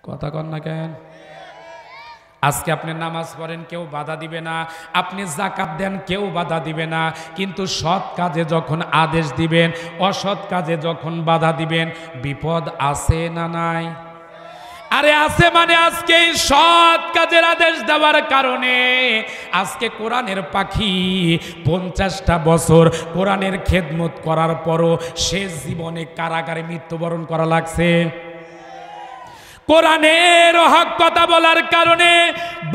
কথা কন না কেন? আজকে আপনি নামাজ পড়েন, কেউ বাধা দিবে না। আপনি যাকাত দেন, কেউ বাধা দিবে না। কিন্তু সৎ কাজে যখন আদেশ দিবেন, অসৎ কাজে যখন বাধা দিবেন, বিপদ আছে না নাই? আরে আছে, মানে আজকে সৎ কাজের আদেশ দেওয়ার কারণে আজকে কোরআনের পাখি 50টা বছর কোরআনের খেদমত করার পরও শেষ জীবনে কারাগারে মৃত্যুবরণ করা লাগছে। কোরআনের হক কথা বলার কারণে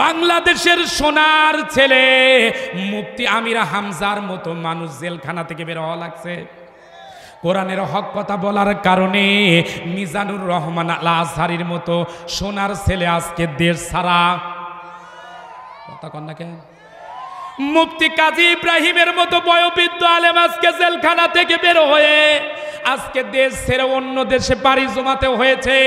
বাংলাদেশের সোনার ছেলে মুফতি আমির হামজার মতো মানুষ জেলখানা থেকে বের হওয়া লাগছে। কোরআনের হক কথা বলার কারণে মিজানুর রহমান আল আজহারির মতো সোনার ছেলে আজকে দেশ ছাড়া। কথা কন না কেন? মুফতি কাজী ইব্রাহিমের মতো বয়োবৃদ্ধ আলেম আজকে জেলখানা থেকে বের হয়ে আজকে দেশ ছেড়ে অন্য দেশে পাড়ি জমাতে হয়েছে।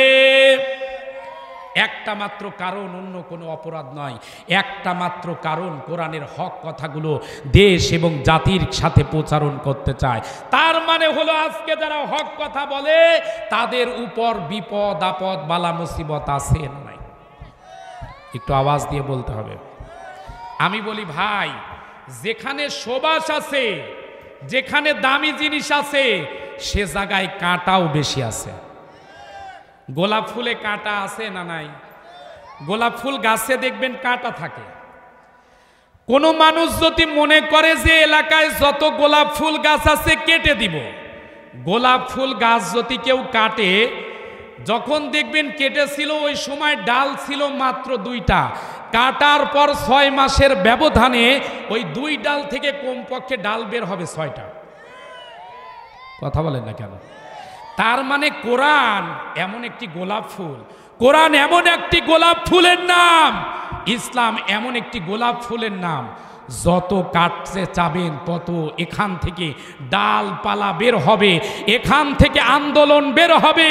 একটা মাত্র কারণ, অন্য কোনো অপরাধ নয়। একটা মাত্র কারণ, কোরআনের হক কথাগুলো দেশ এবং জাতির সাথে প্রচারণ করতে চায়। তার মানে হলো আজকে যারা হক কথা বলে তাদের উপর বিপদ আপদ বালা মুসিবত আছে না নাই? একটু আওয়াজ দিয়ে বলতে হবে। আমি বলি ভাই, যেখানে সুবাস আছে, যেখানে দামি জিনিস আছে, সে জায়গায় কাঁটাও বেশি আছে। গোলাপ ফুলে কাঁটা আছে না নাই? গোলাপ ফুল গাছে দেখবেন কাঁটা থাকে। কোনো মানুষ যদি মনে করে যে এলাকায় যত গোলাপ ফুল গাছ আছে কেটে দিব, গোলাপ ফুল গাছ যদি কেউ কাটে, যখন দেখবেন কেটেছিল ওই সময় ডাল ছিল মাত্র 2টা, কাটার পর 6 মাসের ব্যবধানে ওই 2 ডাল থেকে কমপক্ষে ডাল বের হবে 6টা। কথা বলেন না কেন? তার মানে কোরআন এমন একটি গোলাপ ফুল, কোরআন এমন একটি গোলাপ ফুলের নাম, ইসলাম এমন একটি গোলাপ ফুলের নাম, যত কাটতে চাবেন তত এখান থেকে ডালপালা বের হবে, এখান থেকে আন্দোলন বের হবে,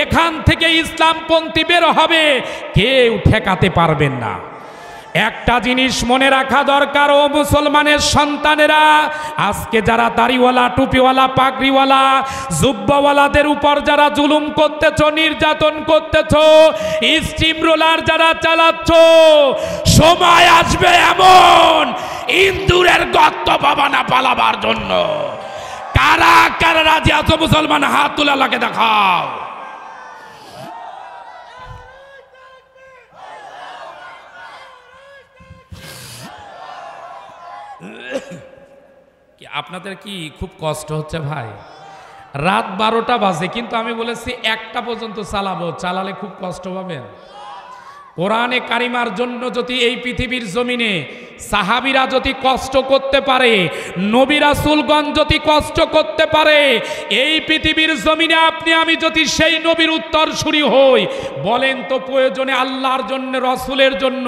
এখান থেকে ইসলামপন্থী বের হবে, কেউ ঠেকাতে পারবেন না। একটা জিনিস মনে রাখা দরকার, ও মুসলমানের সন্তানেরা, আজকে যারা দাড়িওয়ালা, টুপিওয়ালা, পাগড়িওয়ালা, জুব্বাওয়ালাদের উপর যারা জুলুম করতেছ, নির্যাতন করতেছ, স্টিম রোলার যারা চালাচ্ছ, সময় আসবে এমন ইন্দুরের গর্ত পাবা না পালাবার জন্য। কারা কারা রাজি আছো মুসলমান? হাত তুলে আল্লাহকে দেখাও। আপনাদের কি খুব কষ্ট হচ্ছে ভাই? রাত 12টা বাজে, কিন্তু আমি বলেছি 1টা পর্যন্ত চালাবো। চালালে খুব কষ্ট পাবেন। কোরআনে কারিমার জন্য যদি এই পৃথিবীর জমিনে সাহাবীরা যদি কষ্ট করতে পারে, নবী রাসূলগণ যদি কষ্ট করতে পারে, এই পৃথিবীর জমিনে আপনি আমি যদি সেই নবীর উত্তরসূরি হই, বলেন তো প্রয়োজনে আল্লাহর জন্য, রসুলের জন্য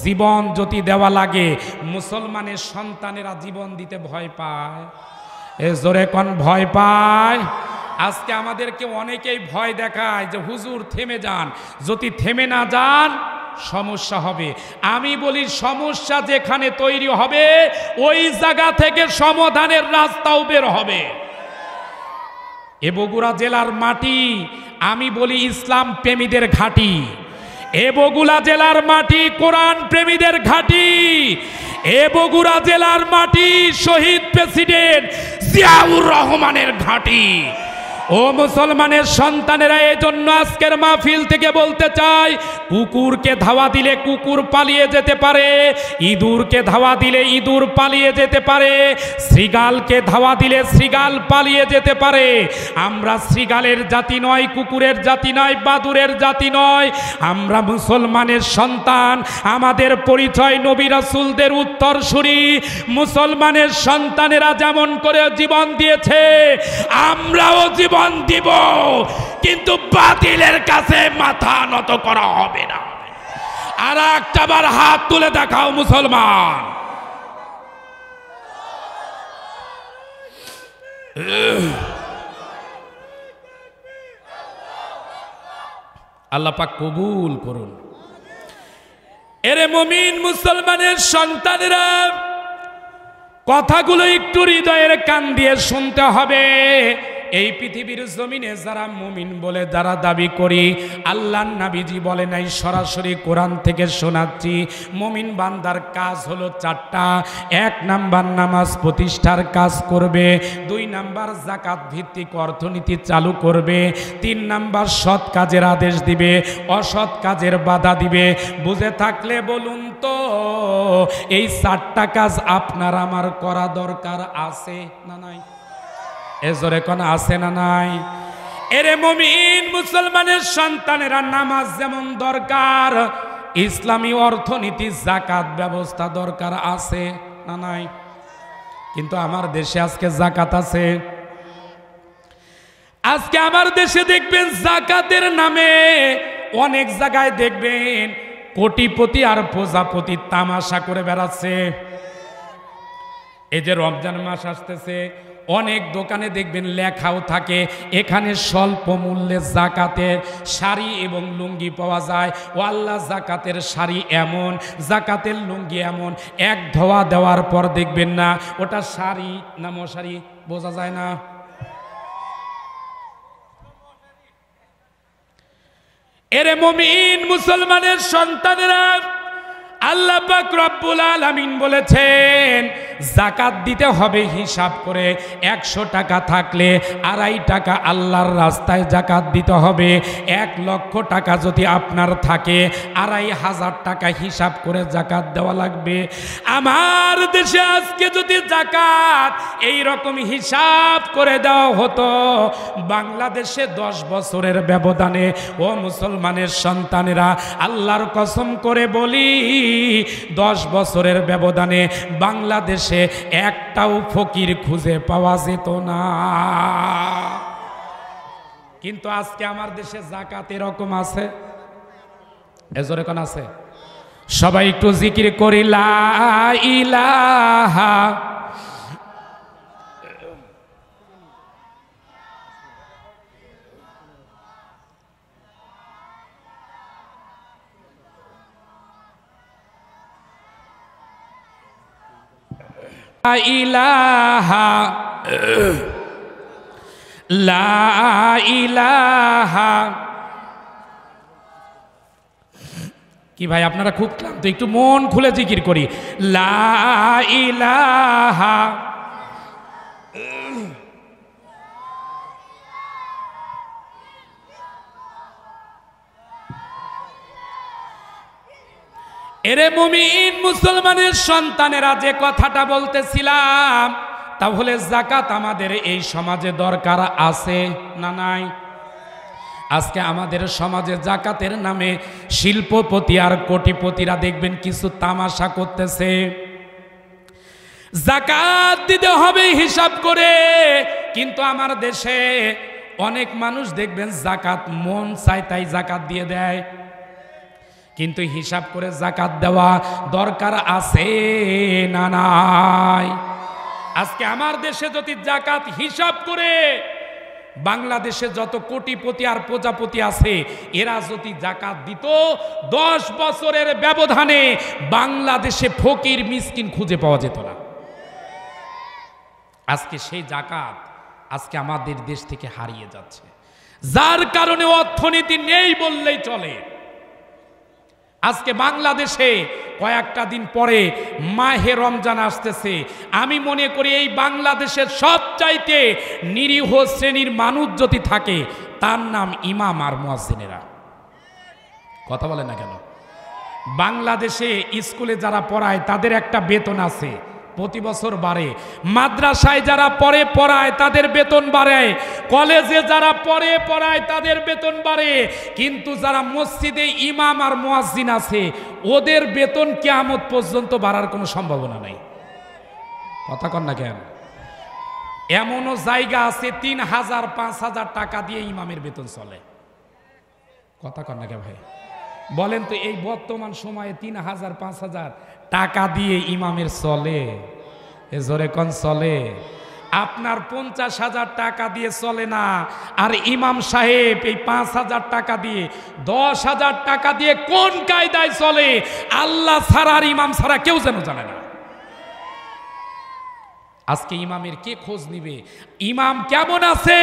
জীবন যদি দেওয়া লাগে, মুসলমানের সন্তানেরা জীবন দিতে ভয় পায়? এ জোরে কোন ভয় পায়? আজকে আমাদেরকে অনেকেই ভয় দেখায় যে হুজুর থেমে যান, যদি থেমে না যান সমস্যা হবে। আমি বলি সমস্যা যেখানে তৈরি হবে ওই জায়গা থেকে সমাধানের রাস্তাও বের হবে। এ বগুড়া জেলার মাটি, আমি বলি ইসলাম প্রেমীদের ঘাঁটি। এ বগুড়া জেলার মাটি কোরআন প্রেমীদের ঘাঁটি। এ বগুড়া জেলার মাটি শহীদ প্রেসিডেন্ট জিয়াউর রহমানের ঘাঁটি। ও মুসলমানের সন্তানেরা, এই জন্য আজকের মাহফিল থেকে বলতে চাই, কুকুরকে ধাওয়া দিলে কুকুর পালিয়ে যেতে পারে, ইঁদুরকে ধাওয়া দিলে ইঁদুর পালিয়ে যেতে পারে, শৃগালকে ধাওয়া দিলে শৃগাল পালিয়ে যেতে পারে। আমরা শৃগালের জাতি নয়, কুকুরের জাতি নয়, বাদুরের জাতি নয়, আমরা মুসলমানের সন্তান। আমাদের পরিচয় নবী রাসূলদের উত্তরসূরি। মুসলমানের সন্তানেরা যেমন করে জীবন দিয়েছে, আমরাও জীবন দিব, কিন্তু বাতিলের কাছে মাথা নত করা হবে না। আর একটাবার হাত তুলে দেখাও মুসলমান। আল্লাহ পাক কবুল করুন। এরে মুমিন মুসলমানের সন্তানেরা, কথাগুলো একটু হৃদয়ের কান দিয়ে শুনতে হবে। এই পৃথিবীর জমিনে যারা মুমিন বলে যারা দাবি করি, আল্লাহর নবীজি বলে নাই, সরাসরি কোরআন থেকে শোনাচ্ছি, মুমিন বান্দার কাজ হলো চারটা। 1 নাম্বার নামাজ প্রতিষ্ঠার কাজ করবে, 2 নাম্বার যাকাত ভিত্তিক অর্থনীতি চালু করবে, 3 নাম্বার সৎ কাজের আদেশ দিবে, অসৎ কাজের বাধা দিবে। বুঝে থাকলে বলুন তো, এই 4টা কাজ আপনার আমার করা দরকার আছে না নাই? এজোরে কোন আছে না নাই? এরে মুমিন মুসলমানের সন্তানেরা, নামাজ যেমন দরকার, ইসলামী অর্থনীতি যাকাত ব্যবস্থা দরকার আছে না নাই? কিন্তু আমার দেশে আজকে যাকাত আছে। আজকে আমার দেশে দেখবেন যাকাতের নামে অনেক জায়গায় দেখবেন কোটিপতি আর প্রজাপতি তামাশা করে বেড়াচ্ছে। এই যে রমজান মাস আসতেছে, অনেক দোকানে দেখবেন লেখাও থাকে এখানে স্বল্প মূল্যে যাকাতের শাড়ি এবং লুঙ্গি পাওয়া যায়। ও আল্লাহ, যাকাতের শাড়ি এমন, যাকাতের লুঙ্গি এমন, এক ধোয়া দেওয়ার পর দেখবেন না ওটা শাড়ি না মশারি, বোঝা যায় না। এরে মুমিন মুসলমানের সন্তানেরা, আল্লাহ পাক রব্বুল আলামিন বলেছেন যাকাত দিতে হবে হিসাব করে। 100 টাকা থাকলে 2.5 টাকা আল্লাহর রাস্তায় যাকাত দিতে হবে। 1 লক্ষ টাকা যদি আপনার থাকে, 2,500 টাকা হিসাব করে যাকাত দেওয়া লাগবে। আমার দেশে আজকে যদি যাকাত এই রকম হিসাব করে দেওয়া হতো, বাংলাদেশে 10 বছরের ব্যবধানে, ও মুসলমানের সন্তানেরা আল্লাহর কসম করে বলি, 10 বছরের ব্যবধানে বাংলাদেশে একটাও ফকির খুঁজে পাওয়া যেত না। কিন্তু আজকে আমার দেশে যাকাত এরকম আছে, এজোরে কোন আছে? সবাই একটু জিকির করি, লা ইলাহা ইলাহা লা ইলাহা। কি ভাই আপনারা খুব ক্লান্ত, একটু মন খুলে জিকির করি, লা ইলাহা। এরে মুমিন মুসলমানের সন্তানেরা, যে কথাটা বলতেছিলাম, তাহলে যাকাত আমাদের এই সমাজে দরকার আছে না নাই? আজকে আমাদের সমাজে যাকাতের নামে শিল্পপতি আর কোটিপতিরা দেখবেন কিছু তামাশা করতেছে। যাকাত দিতে হবে হিসাব করে, কিন্তু আমার দেশে অনেক মানুষ দেখবেন যাকাত মন চায় তাই যাকাত দিয়ে দেয়। কিন্তু হিসাব করে যাকাত দেওয়া দরকার আছে না নাই? আজকে আমার দেশে যদি যাকাত হিসাব করে, বাংলাদেশে যত কোটিপতি আর প্রজাপতি আছে এরা যদি যাকাত দিত, 10 বছরের ব্যবধানে বাংলাদেশে ফকির মিসকিন খুঁজে পাওয়া যেত না। আজকে সেই যাকাত আজকে আমাদের দেশ থেকে হারিয়ে যাচ্ছে, যার কারণে অর্থনীতি নেই বললেই চলে। আজকে বাংলাদেশে কয়েকটা দিন পরে মাহে রমজান আসতেছে। আমি মনে করি এই বাংলাদেশের সবচাইতে নিরীহ শ্রেণীর মানুষ যদি থাকে, তার নাম ইমাম আর মুয়াজ্জিনেরা। কথা বলে না কেন? বাংলাদেশে স্কুলে যারা পড়ায় তাদের একটা বেতন আছে, প্রতি বছর বাড়ে। মাদ্রাসায় যারা পড়ায় তাদের বেতন বাড়ে, কলেজে যারা পড়ায় তাদের বেতন বাড়ে। কিন্তু যারা মসজিদে ইমাম আর মুয়াজ্জিন আছে, ওদের বেতন কিয়ামত পর্যন্ত বাড়ার কোনো সম্ভাবনা নাই। কথা কন না কেন? এমনও জায়গা আছে 3,000 5,000 টাকা দিয়ে ইমামের বেতন চলে। কথা কন না কে ভাই? বলেন তো, এই বর্তমান সময়ে 3,000 5,000 টাকা দিয়ে ইমামের চলে? এ জোরে কোন চলে? আপনার 50,000 টাকা দিয়ে চলে না, আর ইমাম সাহেব এই 5,000 টাকা দিয়ে 10,000 টাকা দিয়ে কোন কায়দায় চলে, আল্লাহ ছাড়া আর ইমাম ছাড়া কেউ যেন জানে না। আজকে ইমামের কে খোঁজ নিবে? ইমাম কেমন আছে?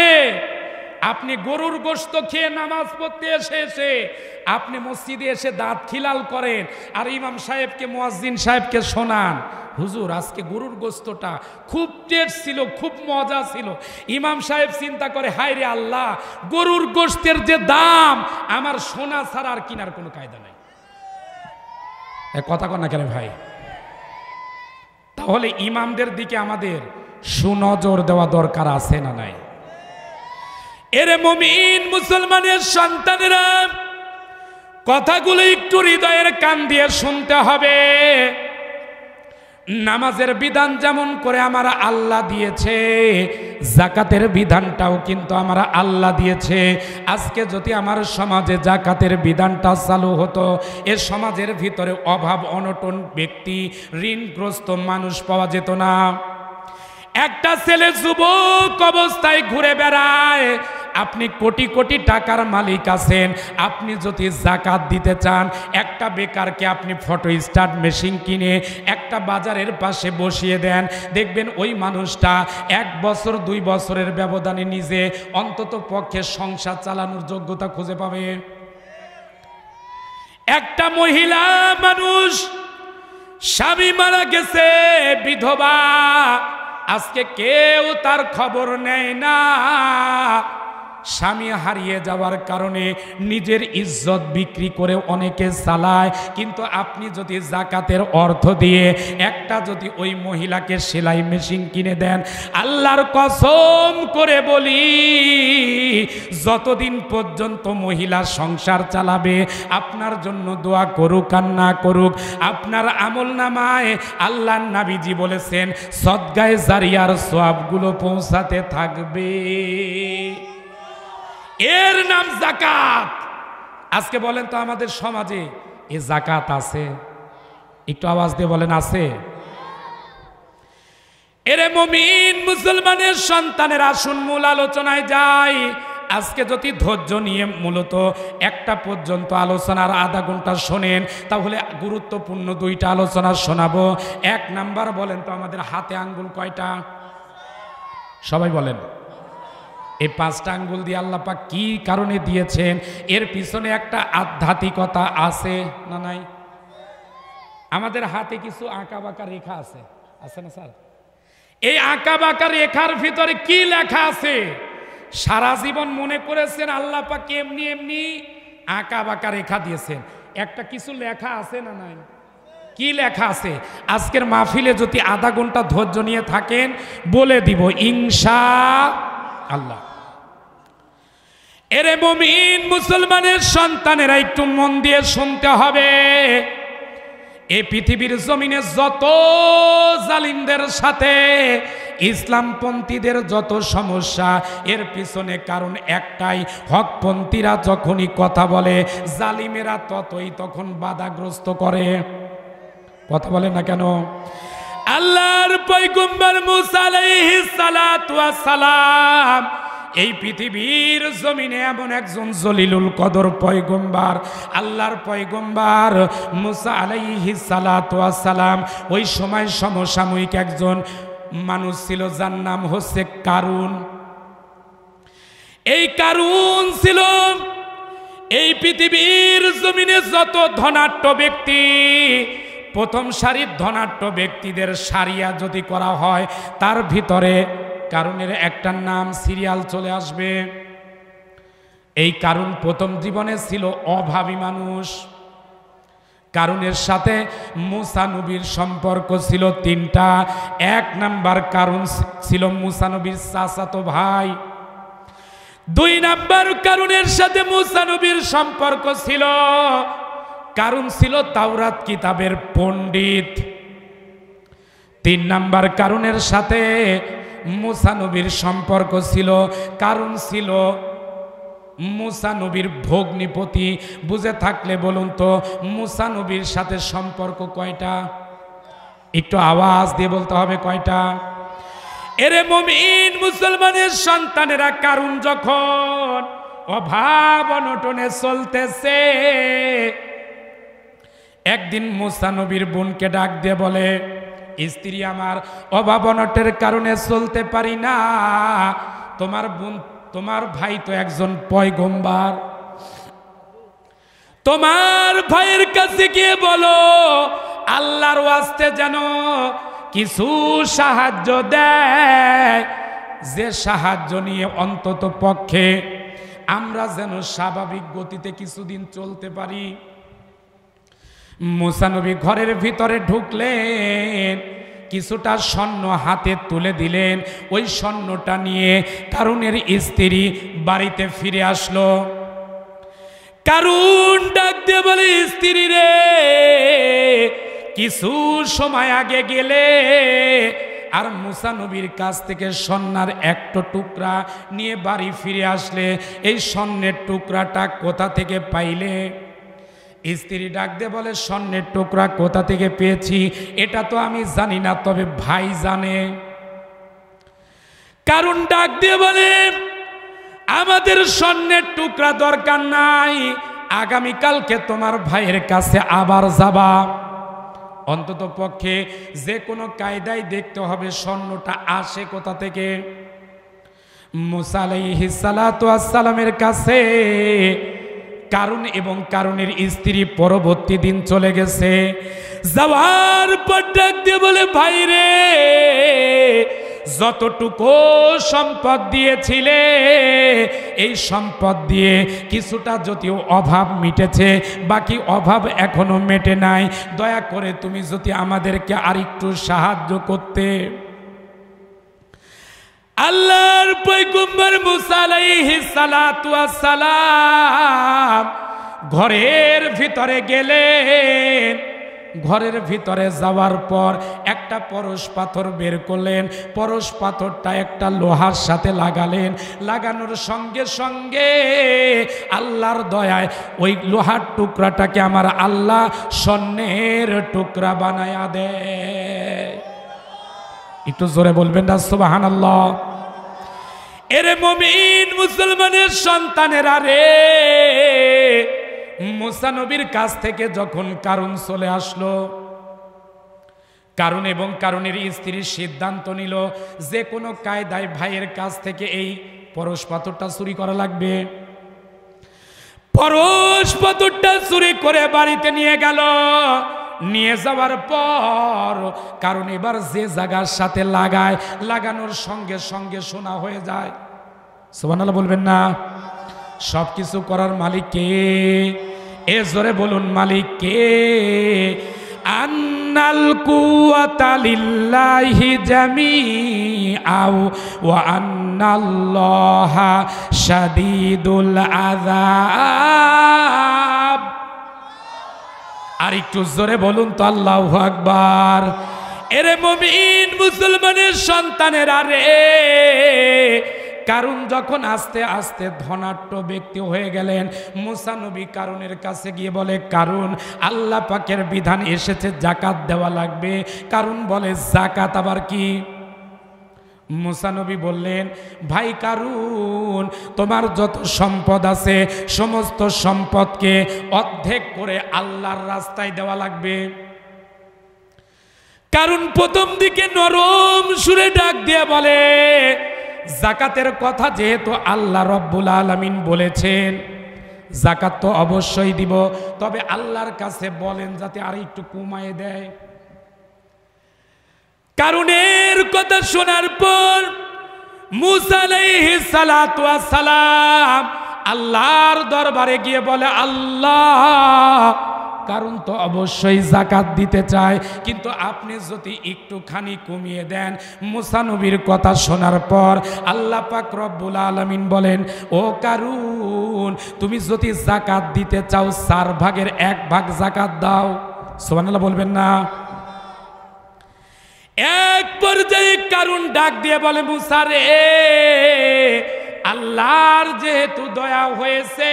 আপনি গরুর গোশত খেয়ে নামাজ পড়তে এসে আপনি মসজিদে এসে দাঁত খিলাল করেন, আর ইমাম সাহেবকে, মুয়াজ্জিন সাহেবকে শোনান, হুজুর আজকে গরুর গোশতটা খুব টেস্ট ছিল, খুব মজা ছিল। ইমাম সাহেব চিন্তা করে, হায় রে আল্লাহ, গরুর গোশতের যে দাম, আমার সোনা ছাড়া আর কেনার কোনো কায়দা নাই। কথা কন না কেন ভাই? তাহলে ইমামদের দিকে আমাদের সুনজর দেওয়া দরকার আছে না নাই? এরে মুমিন মুসলমানের সন্তানেরা, কথাগুলো একটু হৃদয়ের কান দিয়ে শুনতে হবে। নামাজের বিধান যেমন করে আমার আল্লাহ দিয়েছে, জাকাতের বিধানটাও কিন্তু আমার আল্লাহ দিয়েছে। আজকে যদি আমার সমাজে জাকাতের বিধানটা চালু হতো, এ সমাজের ভিতরে অভাব অনটন ব্যক্তি, ঋণগ্রস্ত মানুষ পাওয়া যেত না। একটা ছেলে যুবক অবস্থায় ঘুরে বেড়ায়, আপনি কোটি কোটি টাকার মালিক আছেন, আপনি যদি জাকাত দিতে চান, একটা বেকারকে আপনি ফটো স্টার্ট মেশিন কিনে একটা বাজারের পাশে বসিয়ে দেন, দেখবেন ওই মানুষটা 1 বছর 2 বছরের ব্যবধানে নিজে অন্তত পক্ষে সংসার চালানোর যোগ্যতা খুঁজে পাবে। একটা মহিলা মানুষ, স্বামী মারা গেছে, বিধবা, আজকে কেউ তার খবর নেয় না। স্বামী হারিয়ে যাওয়ার কারণে নিজের ইজ্জত বিক্রি করে অনেকে চালায়। কিন্তু আপনি যদি জাকাতের অর্থ দিয়ে একটা যদি ওই মহিলাকে সেলাই মেশিন কিনে দেন, আল্লাহর কসম করে বলি, যতদিন পর্যন্ত মহিলা সংসার চালাবে, আপনার জন্য দোয়া করুক আর না করুক, আপনার আমলনামায় আল্লাহর নবীজি বলেছেন সদকায়ে জারিয়ার সওয়াবগুলো পৌঁছাতে থাকবে। এর নাম জাকাত। আজকে বলেন তো আমাদের সমাজে এ জাকাত আছে? একটু আওয়াজ দিয়ে বলেন আছে? এরে মুমিন মুসলমানের সন্তানের, আসুন মূল আলোচনায় যাই। আজকে যদি ধৈর্য নিয়ে মূলত একটা পর্যন্ত আলোচনার আধা ঘন্টা শোনেন, তাহলে গুরুত্বপূর্ণ 2টা আলোচনা শোনাবো। 1 নাম্বার বলেন তো আমাদের হাতে আঙ্গুল কয়টা? সবাই বলেন। এই 5টা আঙ্গুল দিয়ে আল্লাহ পাক কি কারণে দিয়েছেন? এর পিছনে একটা আধ্যাত্মিকতা আছে না নাই? আমাদের হাতে কিছু আঁকা বাঁকা রেখা আছে, আছে না স্যার? এই আঁকা বাঁকা রেখার ভিতরে কি লেখা আছে? সারা জীবন মনে করেছেন আল্লাহ পাক এমনি এমনি আঁকা বাঁকা রেখা দিয়েছেন, একটা কিছু লেখা আছে না নাই? কি লেখা আছে? আজকের মাহফিলে যদি আধা ঘন্টা ধৈর্য নিয়ে থাকেন, বলে দিব ইনশাআল্লাহ। এরে মুমিন মুসলমানের সন্তানেরা, একটু মন দিয়ে শুনতে হবে। এই পৃথিবীর জমিনে যত জালিমদের সাথে ইসলামপন্থীদের যত সমস্যা, এর পিছনে কারণ একটাই, হকপন্থীরা যখনই কথা বলে, জালিমেরা তখন বাধাগ্রস্ত করে। কথা বলে না কেন? আল্লাহর পয়গম্বর মুসা আলাইহিস সালাতু ওয়াস সালাম এই পৃথিবীর জমিনে এমন একজন জলিলুল কদর পয়গম্বর, আল্লাহর পয়গম্বর মুসা আলাইহিস সালাতু ওয়াস সালাম, ওই সময় সমসাময়িক একজন মানুষ ছিল, যার নাম হচ্ছে কারুন। এই কারুন ছিল এই পৃথিবীর জমিনে যত ধনাঢ্য ব্যক্তি, প্রথম সারির ধনাঢ্য ব্যক্তিদের সারিয়া যদি করা হয়, তার ভিতরে কারুনের একটা নাম সিরিয়াল চলে আসবে। এই কারুন প্রথম জীবনে ছিল অভাবী মানুষ। কারুনের সাথে মুসা নবীর সম্পর্ক ছিল 3টা। 1 নাম্বার কারুন ছিল মুসা নবীর চাচাতো ভাই। 2 নাম্বার কারুনের সাথে মুসা নবীর সম্পর্ক ছিল, কারুন ছিল তাওরাত কিতাবের পণ্ডিত। 3 নাম্বার কারুনের সাথে মুসা নবীর সম্পর্ক ছিল, কারুন ছিল মুসা নবীর ভগ্নিপতি। বুঝে থাকলে বলুন তো মুসা নবীর সাথে সম্পর্ক কয়টা? একটু আওয়াজ দিয়ে বলতে হবে কয়টা? এরে মুমিন মুসলমানের সন্তানেরা, কারুন যখন অভাব অনটনে চলতেছে, একদিন মুসা নবীর বোনকে ডাক দিয়ে বলে, স্ত্রী আমার অভাব অনটের কারণে চলতে পারি না, তোমার ভাই তো একজন পয়গম্বর, তোমার ভাইয়ের কাছে গিয়ে বলো আল্লাহর ওয়াস্তে যেন কিছু সাহায্য দেয়, যে সাহায্য নিয়ে অন্তত পক্ষে আমরা যেন স্বাভাবিক গতিতে কিছুদিন চলতে পারি। মুসা নবী ঘরের ভিতরে ঢুকলেন, কিছুটা স্বর্ণ হাতে তুলে দিলেন, ওই স্বর্ণটা নিয়ে কারুনের স্ত্রী বাড়িতে ফিরে আসলো। কারুন ডাক দিয়ে বলে, স্ত্রী রে, কিছু সময় আগে গেলে আর মুসা নবীর কাছ থেকে স্বর্ণের একটা টুকরা নিয়ে বাড়ি ফিরে আসলে, এই স্বর্ণের টুকরাটা কোথা থেকে পাইলে? স্ত্রী ডাক দিয়ে বলে, স্বর্ণের টুকরা কোথা থেকে পেয়েছি এটা তো আমি জানি না, তবে ভাই জানে। কারণ ডাক দিয়ে বলে, আমাদের স্বর্ণের টুকরা দরকার নাই, আগামীকালকে তোমার ভাইয়ের কাছে আবার যাবা, অন্তত পক্ষে যে কোনো কায়দায় দেখতে হবে স্বর্ণটা আসে কোথা থেকে। মুসা আলাইহিস সালাতু ওয়াস সালামের কাছে কারুন এবং কারুনের স্ত্রী পরবর্তী দিন চলে গেছে। যাওয়ার পর ডাক দিয়ে বলে, ভাই রে, যতটুকু সম্পদ দিয়েছিলে এই সম্পদ দিয়ে কিছুটা যদিও অভাব মিটেছে, বাকি অভাব এখনো মেটে নাই, দয়া করে তুমি যদি আমাদেরকে আরেকটু সাহায্য করতে। আল্লাহর পয়গম্বর মুসা আলাইহিস সালাতু ওয়াস সালাম ঘরের ভিতরে গেলেন। ঘরের ভিতরে যাওয়ার পর একটা পরশ পাথর বের করলেন, পরশ পাথরটা একটা লোহার সাথে লাগালেন, লাগানোর সঙ্গে সঙ্গে আল্লাহর দয়ায় ওই লোহার টুকরাটাকে আমার আল্লাহ স্বর্ণের টুকরা বানায়া দেয়। একটু জোরে বলবেন না সুবহানাল্লাহ। এরে মুমিন মুসলমানের সন্তানেরা রে, মুসা নবীর কাছ থেকে যখন কারুন চলে আসলো, কারুন এবং কারুনের স্ত্রীর সিদ্ধান্ত নিল যে কোনো কায়দায় ভাইয়ের কাছ থেকে এই পরশ পাথরটা চুরি করা লাগবে। পরশ পাথরটা চুরি করে বাড়িতে নিয়ে গেল। নিয়ে যাওয়ার পর কারণ এবার যে জায়গার সাথে লাগায়, লাগানোর সঙ্গে সঙ্গে সোনা হয়ে যায়। সুবহানাল্লাহ বলবেন না? সবকিছু করার মালিক কে? এ জোরে বলুন, মালিক কে? আন্নাল কুওয়াতা লিল্লাহি জামিআও ওয়া আন্নাল্লাহা শাদীদুল আযাব। আর একটু জোরে বলুন তো আল্লাহু আকবার। এরে মুমিন মুসলমানের সন্তানেরা রে, কারুন যখন আস্তে আস্তে ধনাঢ্য ব্যক্তি হয়ে গেলেন, মুসা নবী কারুনের কাছে গিয়ে বলে, কারুন, আল্লাহ পাকের বিধান এসেছে জাকাত দেওয়া লাগবে। কারুন বলে, জাকাত আবার কি? মুসা নবী বললেন, ভাই কারুন, তোমার যত সম্পদ আছে সমস্ত সম্পদকে অর্ধেক করে আল্লাহর রাস্তায় দেওয়া লাগবে। কারুন প্রথম দিকে নরম সুরে ডাক দিয়ে বলে, জাকাতের কথা যেহেতু আল্লাহ রব্বুল আলামিন বলেছেন, জাকাত তো অবশ্যই দিব, তবে আল্লাহর কাছে বলেন যাতে আর একটু কমায় দেয়। কারুনের কথা শোনার পর মুসা আলাইহিস সালাতু ওয়াস সালাম আল্লাহর দরবারে গিয়ে বলে, আল্লাহ, কারণ তো অবশ্যই জাকাত দিতে চায়, কিন্তু আপনি যদি একটুখানি কমিয়ে দেন। মুসা নবীর কথা শোনার পর আল্লাহ পাক রব্বুল আলামিন বলেন, ও কারুন, তুমি যদি জাকাত দিতে চাও 4 ভাগের 1 ভাগ জাকাত দাও। সুবহানাল্লাহ বলবেন না? এক পর্যায়ে কারুন ডাক দিয়ে বলে, মুসা রে, আল্লাহর যেহেতু দয়া হয়েছে,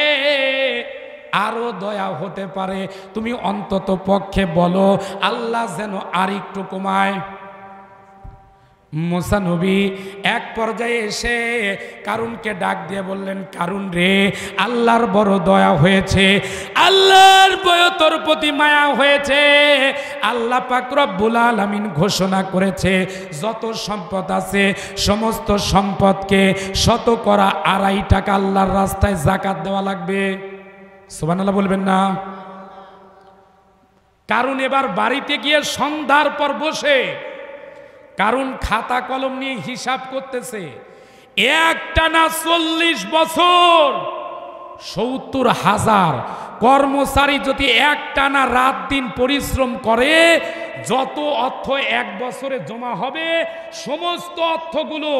আরো দয়া হতে পারে, তুমি অন্তত পক্ষে বলো আল্লাহ যেন আর একটু কমায়। মুসা নবী এক পর্যায়ে এসে কারুনকে ডাক দিয়ে বললেন, কারুন রে, আল্লাহর বড় দয়া হয়েছে, আল্লাহর বড় তোর প্রতি মায়া হয়েছে, আল্লাহ পাক রব্বুল আলামিন ঘোষণা করেছে যত সম্পদ আছে সমস্ত সম্পদকে শতকরা 2.5 টাকা আল্লাহর রাস্তায় যাকাত দেওয়া লাগবে। সুবহানাল্লাহ বলবেন না? কারণ এবার বাড়িতে গিয়ে সন্ধ্যার পর বসে কারণ খাতা কলম নিয়ে হিসাব করতেছে, একটানা 40 বছর 70,000 কর্মচারী যদি একটানা রাত দিন পরিশ্রম করে, যত অর্থ এক বছরে জমা হবে সমস্ত অর্থগুলো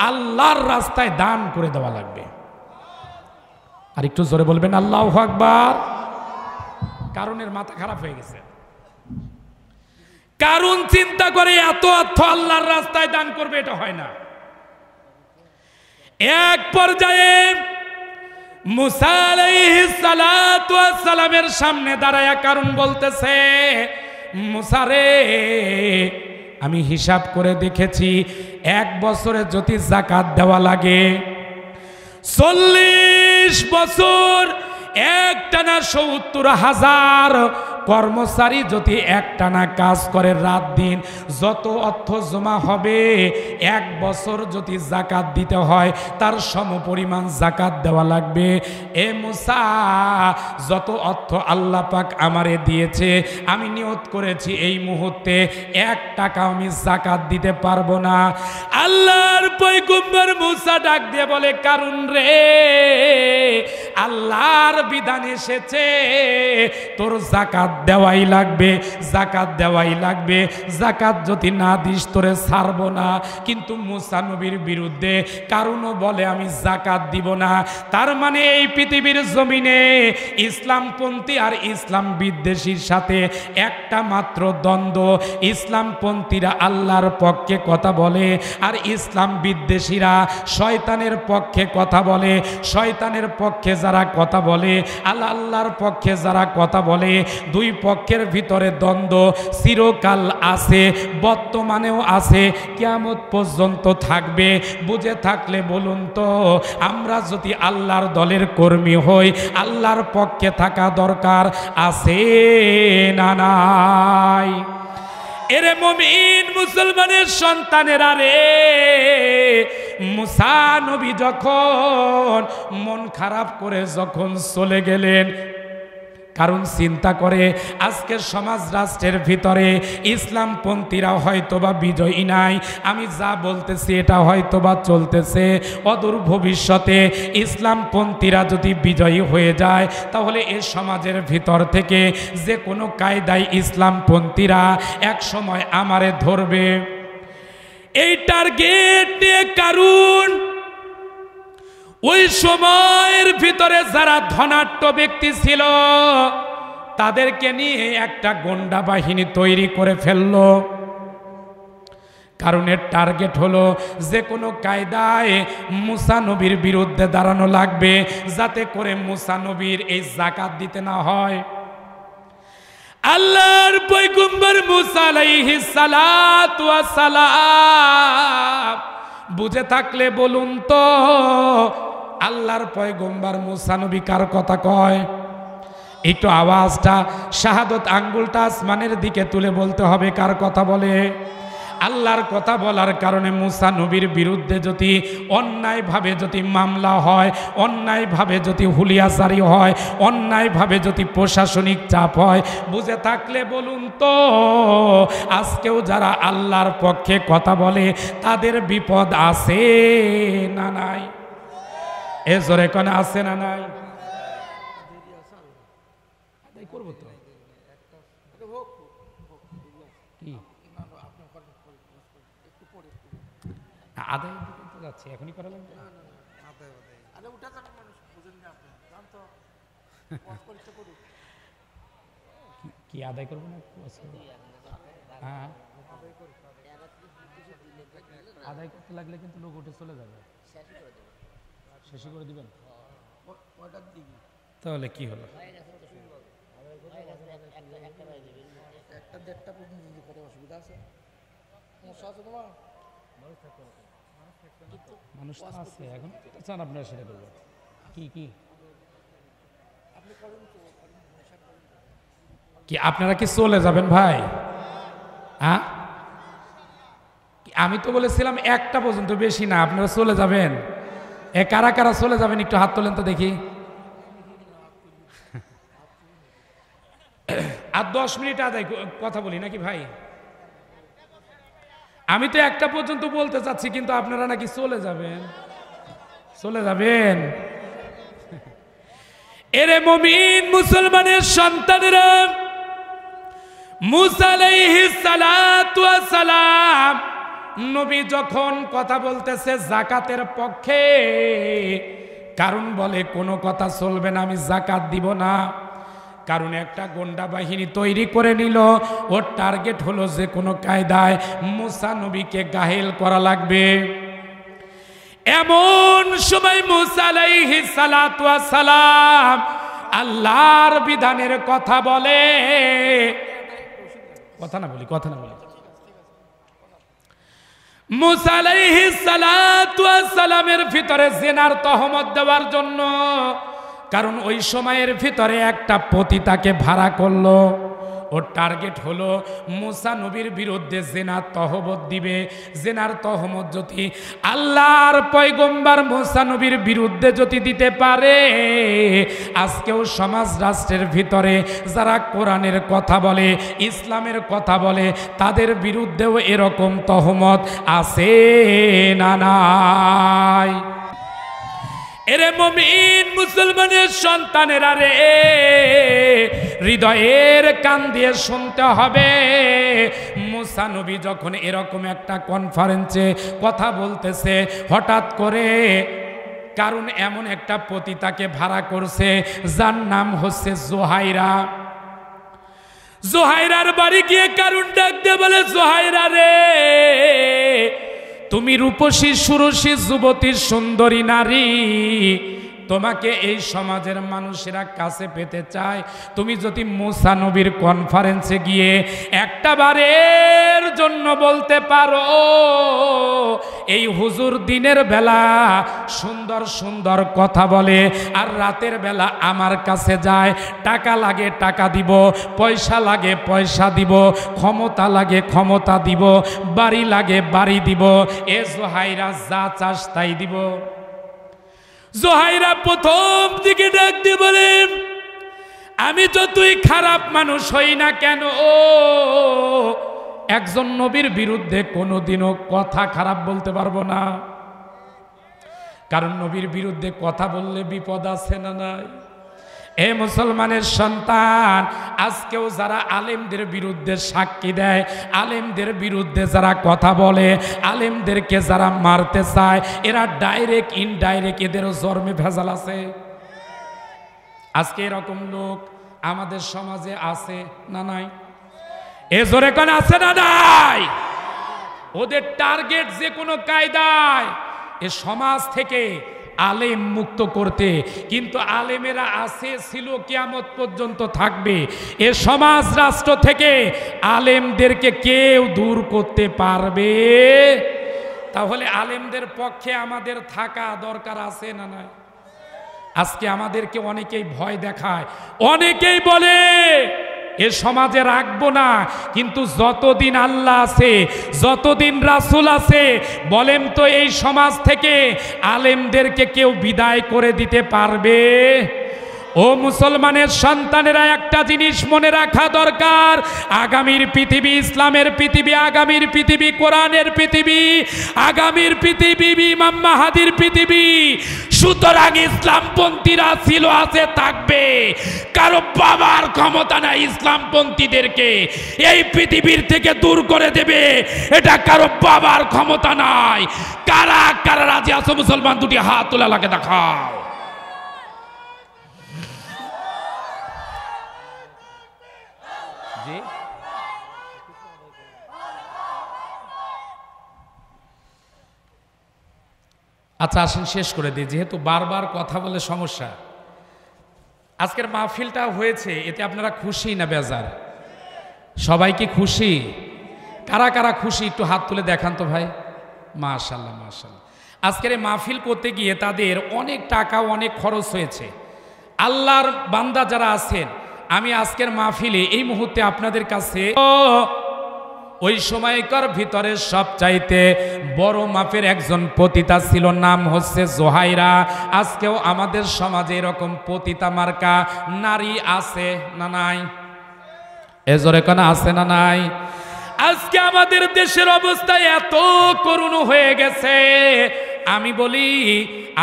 আল্লাহর রাস্তায় দান করে দেওয়া লাগবে। আর একটু জোরে বলবেন আল্লাহু আকবার। কারণের মাথা খারাপ হয়ে গেছে। কারণ চিন্তা করে এত অর্থ আল্লাহর রাস্তায় দান করবে, এটা হয় না। এক পর্যায়ে মুসা আলাইহিস সালাতু ওয়াস সালামের সামনে দাঁড়ায়া কারণ বলতেছে, মুসা রে, আমি হিসাব করে দেখেছি এক বছরে যদি যাকাত দেওয়া লাগে 40 বছর একটানা 70,000 কর্মচারী যদি একটানা কাজ করে রাত দিন, যত অর্থ জমা হবে এক বছর যদি যাকাত দিতে হয় তার সমপরিমাণ যাকাত দেওয়া লাগবে। এ মুসা, যত অর্থ আল্লাহ পাক আমারে দিয়েছে আমি নিয়ত করেছি এই মুহূর্তে 1 টাকা আমি যাকাত দিতে পারবো না। আল্লাহর পয়গম্বর মুসা ডাক দিয়ে বলে, কারণ রে, আল্লাহর বিধান এসেছে তোর যাকাত দেওয়াই লাগবে, যাকাত দেওয়াই লাগবে, যাকাত যদি না দিস তোরে ছাড়বো না। কিন্তু মুসা নবীর বিরুদ্ধে কারণও বলে আমি যাকাত দিব না। তার মানে এই পৃথিবীর জমিনে ইসলামপন্থী আর ইসলাম বিদ্বেষীর সাথে একটা মাত্র দ্বন্দ্ব। ইসলামপন্থীরা আল্লাহর পক্ষে কথা বলে আর ইসলাম বিদ্বেষীরা শয়তানের পক্ষে কথা বলে। শয়তানের পক্ষে যারা কথা বলে, আল্লাহর পক্ষে যারা কথা বলে, দুই পক্ষের ভিতরে দ্বন্দ্ব চিরকাল আছে, বর্তমানেও আছে, কিয়ামত পর্যন্ত থাকবে। বুঝে থাকলে বলুন তো, আমরা যদি আল্লাহর দলের কর্মী হই আল্লাহর পক্ষে থাকা দরকার আছে না নাই? এরে মুমিন মুসলমানের সন্তানেরা রে, মুসা নবী যখন মন খারাপ করে যখন চলে গেলেন, কারণ চিন্তা করে আজকের সমাজ রাষ্ট্রের ভিতরে ইসলামপন্থীরা হয়তোবা বিজয়ী নাই, আমি যা বলতেছি এটা হয়তোবা চলতেছে, অদূর ভবিষ্যতে ইসলামপন্থীরা যদি বিজয়ী হয়ে যায় তাহলে এ সমাজের ভিতর থেকে যে কোনো কায়দায় ইসলামপন্থীরা এক সময় আমারে ধরবে। এই টার্গেট নিয়ে কারণ ওই সময়ের ভিতরে যারা ধনাঢ্য ব্যক্তি ছিল তাদেরকে নিয়ে একটা গোন্ডা বাহিনী তৈরি করে ফেলল। কারণ এর টার্গেট হলো যে কোনো কায়দায় মুসা নবীর বিরুদ্ধে দাঁড়ানো লাগবে, যাতে করে মুসা নবীর এই যাকাত দিতে না হয়। আল্লাহর পয়গম্বর মুসা আলাইহিস সালাতু ওয়াস সালাম বুঝে থাকলে বলুন তো, আল্লাহর পয়গম্বর মুসা নবী কার কথা কয়? একটু আওয়াজটা, শাহাদত আঙ্গুলটা আসমানের দিকে তুলে বলতে হবে কার কথা বলে। আল্লাহর কথা বলার কারণে মুসা নবীর বিরুদ্ধে যদি অন্যায়ভাবে যদি মামলা হয়, অন্যায়ভাবে যদি হুলিয়াজারি হয়, অন্যায়ভাবে যদি প্রশাসনিক চাপ হয়, বুঝে থাকলে বলুন তো, আজকেও যারা আল্লাহর পক্ষে কথা বলে তাদের বিপদ আছে না নাই? এ জোরে কোন আছে না নাই? করবো তো আদায় যাচ্ছে, এখনই করা লাগবে। কি আদায় করবো না? হ্যাঁ, আদায় করতে লাগলে কিন্তু লোক উঠে চলে যাবে। শেষ করে দিবেন তাহলে কি হলো? মানুষ আছে এখন, চান আপনারা সেটা করবেন। কি কি কি আপনারা কি চলে যাবেন ভাই? আমি তো বলেছিলাম একটা পর্যন্ত, বেশি না। আপনারা চলে যাবেন? কারা কারা চলে যাবেন একটু হাত তোলেন তো দেখি। আর 10 মিনিট আদায় কথা বলি নাকি ভাই? আমি তো একটা পর্যন্ত বলতে চাচ্ছি, কিন্তু আপনারা নাকি চলে যাবেন। চলে যাবেন? এরে মুমিন মুসলমানের সন্তানেরা, মুসা আলাইহিস সালাতু ওয়াস সালাম নবী যখন কথা বলতেছে জাকাতের পক্ষে, কারণ বলে কোনো কথা চলবে না, আমি জাকাত দিব না। কারণ একটা গোন্ডা বাহিনী তৈরি করে নিল, ওর টার্গেট হলো যে কোনো কায়দায় মুসা নবীকে গায়েল করা লাগবে। এমন সময় মুসা আলাইহিস সালাতু ওয়াস সালাম আল্লাহর বিধানের কথা বলে। কথা না বলি মুসা আলাইহিস সালাতু ওয়াস সালামের ভিতরে জিনার তহমত দেওয়ার জন্য, কারণ ওই সময়ের ভিতরে একটা পতিতাকে ভাড়া করলো। ওর টার্গেট হলো মুসা নবীর বিরুদ্ধে জিনার তহমত দিবে। জিনার তহমত যদি আল্লাহর পয়গম্বর মুসা নবীর বিরুদ্ধে যদি দিতে পারে, আজকেও সমাজ রাষ্ট্রের ভিতরে যারা কোরআনের কথা বলে, ইসলামের কথা বলে, তাদের বিরুদ্ধেও এরকম তহমত আছে না নাই? এরে মুমিন মুসলমানের সন্তানেরা রে, হৃদয়ের কান দিয়ে শুনতে হবে। মুসা নবী যখন এরকম একটা কনফারেন্সে কথা বলতেছে, হঠাৎ করে কারণ এমন একটা পতিতাকে ভাড়া করছে যার নাম হচ্ছে জোহাইরা। জোহাইরার বাড়ি গিয়ে কারণ ডাক দিয়ে বলে, জোহাইরা রে, তুমি রূপসী সুরসী যুবতী সুন্দরী নারী, তোমাকে এই সমাজের মানুষেরা কাছে পেতে চায়। তুমি যদি মুসা নবীর কনফারেন্সে গিয়ে একটা বারের জন্য বলতে পারো, এই হুজুর দিনের বেলা সুন্দর সুন্দর কথা বলে আর রাতের বেলা আমার কাছে যায়, টাকা লাগে টাকা দিব, পয়সা লাগে পয়সা দিব, ক্ষমতা লাগে ক্ষমতা দিব, বাড়ি লাগে বাড়ি দিব, এ জোহাইরা যা চাস তাই দিব। জোহাইরা প্রথম দিকে ডাক দিয়ে বলে, আমি যতই খারাপ মানুষ হই না কেন, একজন নবীর বিরুদ্ধে কোনোদিনও কথা খারাপ বলতে পারবো না। কারণ নবীর বিরুদ্ধে কথা বললে বিপদ আছে না নাই? এ মুসলমানের সন্তান, আজকেও যারা আলেমদের বিরুদ্ধে সাক্ষী দেয়, আলেমদের বিরুদ্ধে যারা কথা বলে, আলেমদেরকে যারা মারতে চায়, এরা ডাইরেক্ট ইনডাইরেক্ট এদেরও জন্মে ভেজাল আছে। আজকে এরকম লোক আমাদের সমাজে আছে না নাই? এ জোরে কোন আছে না নাই? ওদের টার্গেট যে কোনো কায়দায় এ সমাজ থেকে আলেম মুক্ত করতে, কিন্তু আলেমেরা আছে, ছিল, কিয়ামত পর্যন্ত থাকবে। এ সমাজ রাষ্ট্র থেকে আলেমদেরকে কেউ দূর করতে পারবে? তাহলে আলেমদের পক্ষে আমাদের থাকা দরকার আছে না নাই? আজকে আমাদেরকে অনেকেই ভয় দেখায়, অনেকেই বলে এ সমাজে রাখবো না, কিন্তু যতদিন আল্লাহ আছে, যতদিন রাসূল আছে, বলেন তো এই সমাজ থেকে আলেমদেরকে কেউ বিদায় করে দিতে পারবে? ও মুসলমানের সন্তানেরা, একটা জিনিস মনে রাখা দরকার, আগামীর পৃথিবী ইসলামের পৃথিবী, আগামীর পৃথিবী কোরআনের পৃথিবী, আগামীর পৃথিবী ইমাম মাহাদির পৃথিবী। সুতরাং ইসলামপন্থীরা ছিল, আছে, থাকবে। কারো বাবার ক্ষমতা নাই ইসলামপন্থীদেরকে এই পৃথিবীর থেকে দূর করে দেবে, এটা কারো বাবার ক্ষমতা নাই। কারা কারা রাজি আছো মুসলমান? দুটি হাত তোলা লাগে দেখাও। আচ্ছা আসেন শেষ করে দিই, যেহেতু বারবার কথা বলে সমস্যা। আজকের মাহফিলটা হয়েছে, এতে আপনারা খুশি না বেজার? সবাই কি খুশি? কারা কারা খুশি একটু হাত তুলে দেখান তো ভাই। মাশাআল্লাহ মাশাআল্লাহ। আজকের এই মাহফিল করতে গিয়ে তাদের অনেক টাকা, অনেক খরচ হয়েছে। আল্লাহর বান্দা যারা আছেন, আমি আজকের মাহফিলে এই মুহূর্তে আপনাদের কাছে ওই সময়কার ভিতরে সবচাইতে বড় মাপের একজন পতিতা ছিল, নাম হচ্ছে জোহাইরা। আজকেও আমাদের সমাজে এরকম পতিতা মার্কা নারী আছে না নাই? এজোরে কোন আছে না নাই? আজকে আমাদের দেশের অবস্থা এত করুণ হয়ে গেছে, আমি বলি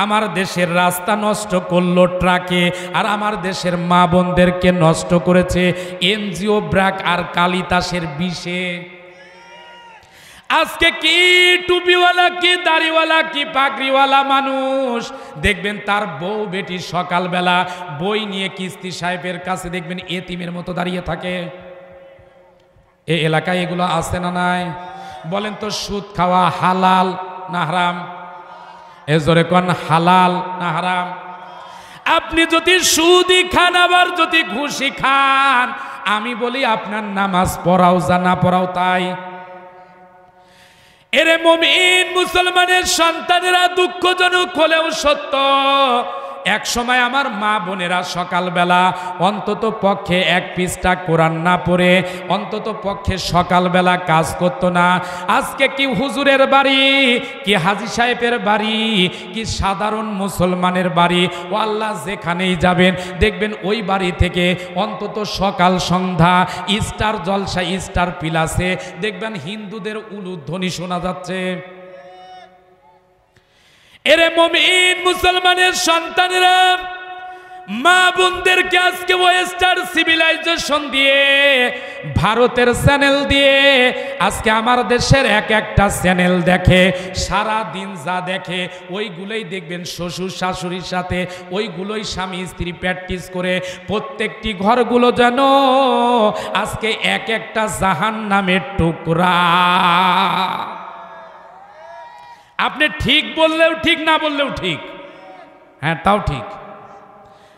আমার দেশের রাস্তা নষ্ট করলো ট্রাকে, আর আমার দেশের মা বোনদেরকে নষ্ট করেছে এনজিও ব্র্যাক আর কালিতাসের বিষে। আজকে কি টুপিওয়ালা, কি দাড়িওয়ালা, কি পাগড়িওয়ালা মানুষ দেখবেন তার বউ বেটি সকালবেলা বই নিয়ে কিস্তি সাহেবের কাছে দেখবেন এতিমের মতো দাঁড়িয়ে থাকে। এই এলাকায় এগুলো আছে না নাই? বলেন তো, সুদ খাওয়া হালাল না হারাম? এজোরে কোন হালাল না হারাম? আপনি যদি সুদি খান আবার যদি ঘুষি খান, আমি বলি আপনার নামাজ পড়াও যা না পড়াও তাই। এরে মুমিন মুসলমানের সন্তানেরা, দুঃখজনক হলেও সত্য, এক সময় আমার মা বোনেরা সকালবেলা অন্তত পক্ষে এক পৃষ্ঠা কোরআন না পড়ে অন্তত পক্ষে সকালবেলা কাজ করতো না। আজকে কি হুজুরের বাড়ি, কি হাজী সাহেবের বাড়ি, কি সাধারণ মুসলমানের বাড়ি, ও আল্লাহ যেখানেই যাবেন দেখবেন ওই বাড়ি থেকে অন্তত সকাল সন্ধ্যা স্টার জলসা, স্টার প্লাসে দেখবেন হিন্দুদের উলুধ্বনি শোনা যাচ্ছে। এরে মুমিন মুসলমানের সন্তানেরা, মা বোনদেরকে আজকে ওয়েস্টার্ন সিভিলাইজেশন দিয়ে, ভারতের চ্যানেল দিয়ে আজকে আমার দেশের এক একটা চ্যানেল দেখে, সারা দিন যা দেখে ওইগুলোই দেখবেন শ্বশুর শাশুড়ির সাথে, ওইগুলোই স্বামী স্ত্রী প্র্যাকটিস করে প্রত্যেকটি ঘরগুলো যেন আজকে এক একটা জাহান্নামের টুকরা। আপনি ঠিক বললেও ঠিক, না বললেও ঠিক, হ্যাঁ তাও ঠিক।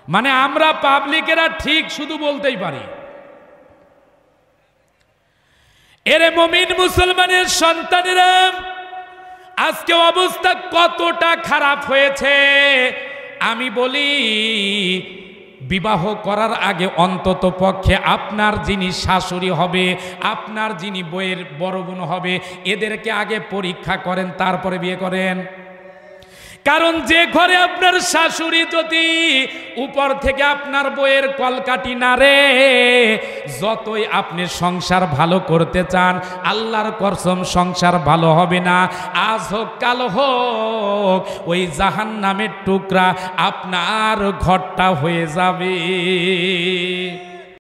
মানে আমরা পাবলিকেরা ঠিক শুধু বলতেই পারি। এরে মুমিন মুসলমানের সন্তানেরা, আজকে অবস্থা কতটা খারাপ হয়েছে আমি বলি, বিবাহ করার আগে অন্তত পক্ষে আপনার যিনি শাশুড়ি হবে, আপনার যিনি বইয়ের বড় বোন হবে, এদেরকে আগে পরীক্ষা করেন, তারপরে বিয়ে করেন। কারণ যে ঘরে আপনার শাশুড়ি যদি উপর থেকে আপনার বইয়ের কলকাঠি নাড়ে, যতই আপনি সংসার ভালো করতে চান আল্লাহর কসম সংসার ভালো হবে না। আজ হোক কাল হোক ওই জাহান্নামের টুকরা আপনার ঘরটা হয়ে যাবে।